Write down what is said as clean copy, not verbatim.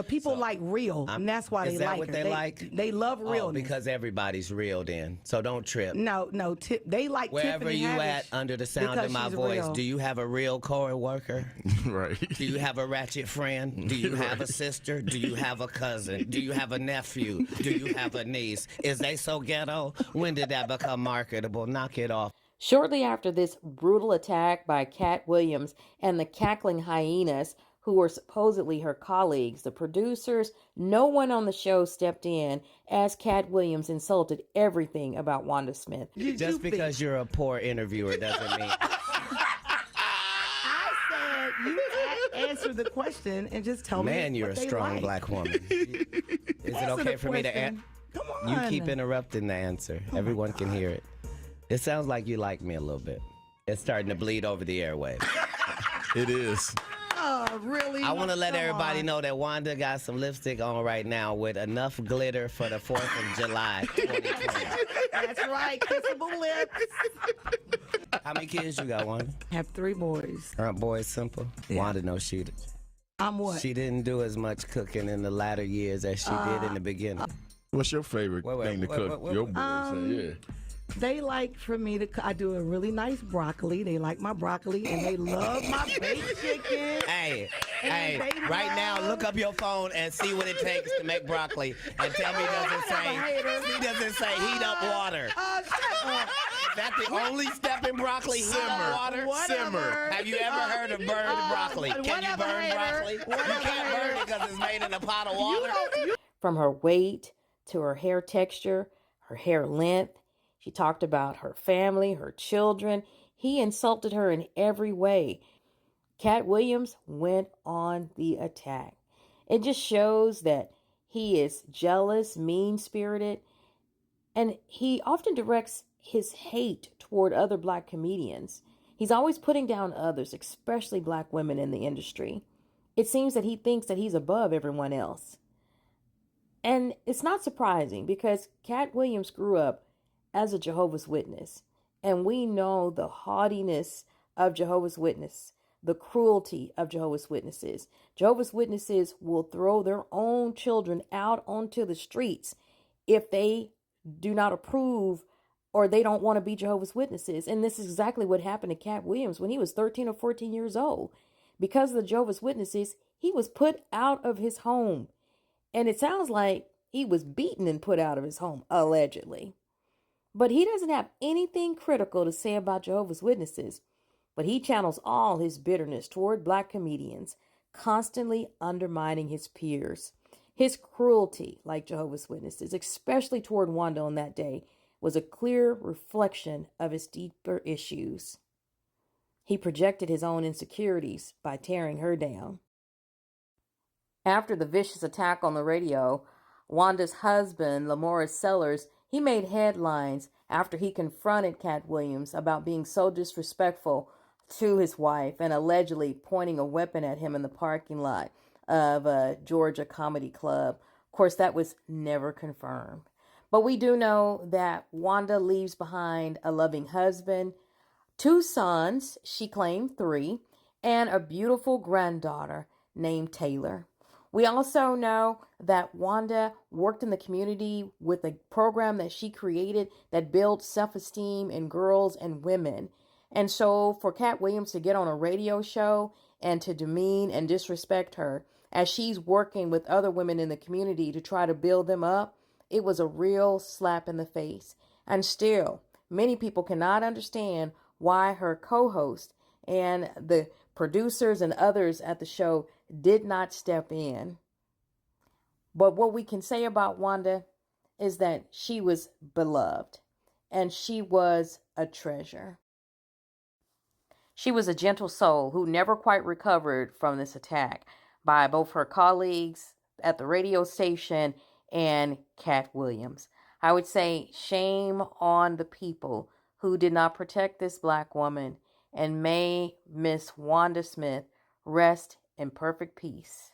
But people like real, and that's why they like her. Is that what they like? They love realness. Oh, because everybody's real then. So don't trip. No, they like Wherever Tiffany you Haddish at under the sound of my voice, real. do you have a real co-worker? Right. Do you have a ratchet friend? Do you have a sister? Do you have a cousin? Do you have a nephew? Do you have a niece? Is they so ghetto? When did that become marketable? Knock it off. Shortly after this brutal attack by Cat Williams and the cackling hyenas, who were supposedly her colleagues, the producers, no one on the show stepped in as Cat Williams insulted everything about Wanda Smith. Just because you're a poor interviewer doesn't mean... I said, you answer the question and just tell me Man, you're a strong black woman. Is it okay for me to answer? Come on. You keep interrupting the answer. Everyone can hear it. It sounds like you like me a little bit. It's starting to bleed over the airwaves. It is. Oh, really? I want to let everybody know that Wanda got some lipstick on right now with enough glitter for the 4th of July 2020. That's right. Kissable lips. How many kids you got, Wanda? I have 3 boys. Aren't boys simple? Yeah. Wanda knows I'm what? she didn't do as much cooking in the latter years as she did in the beginning. What's your favorite thing to cook? Your boys say, yeah. They like for me to, I do a really nice broccoli. They like my broccoli, and they love my baked chicken. Hey, right now, look up your phone and see what it takes to make broccoli, and tell me he doesn't say heat up water. Shut up. Is that the only step in broccoli? Heat up water? Whatever. Have you ever heard of burned broccoli? Can you burn broccoli? You can't burn it because it's made in a pot of water. From her weight to her hair texture, her hair length, she talked about her family, her children. He insulted her in every way. Cat Williams went on the attack. It just shows that he is jealous, mean-spirited, and he often directs his hate toward other black comedians. He's always putting down others, especially black women in the industry. It seems that he thinks that he's above everyone else. And it's not surprising because Cat Williams grew up as a Jehovah's Witness. And we know the haughtiness of Jehovah's Witness, the cruelty of Jehovah's Witnesses. Jehovah's Witnesses will throw their own children out onto the streets if they do not approve or they don't want to be Jehovah's Witnesses. And this is exactly what happened to Cat Williams when he was 13 or 14 years old. Because of the Jehovah's Witnesses, he was put out of his home. And it sounds like he was beaten and put out of his home, allegedly. But he doesn't have anything critical to say about Jehovah's Witnesses. But he channels all his bitterness toward black comedians, constantly undermining his peers. His cruelty, like Jehovah's Witnesses, especially toward Wanda on that day, was a clear reflection of his deeper issues. He projected his own insecurities by tearing her down. After the vicious attack on the radio, Wanda's husband, Lamorris Sellers, he made headlines after he confronted Cat Williams about being so disrespectful to his wife and allegedly pointing a weapon at him in the parking lot of a Georgia comedy club. Of course, that was never confirmed. But we do know that Wanda leaves behind a loving husband, 2 sons, she claimed 3, and a beautiful granddaughter named Taylor. We also know that Wanda worked in the community with a program that she created that builds self-esteem in girls and women. And so for Cat Williams to get on a radio show and to demean and disrespect her as she's working with other women in the community to try to build them up, it was a real slap in the face. And still, many people cannot understand why her co-host and the producers and others at the show did not step in. But what we can say about Wanda is that she was beloved and she was a treasure. She was a gentle soul who never quite recovered from this attack by both her colleagues at the radio station and Cat Williams. I would say shame on the people who did not protect this black woman, and may Miss Wanda Smith rest in perfect peace.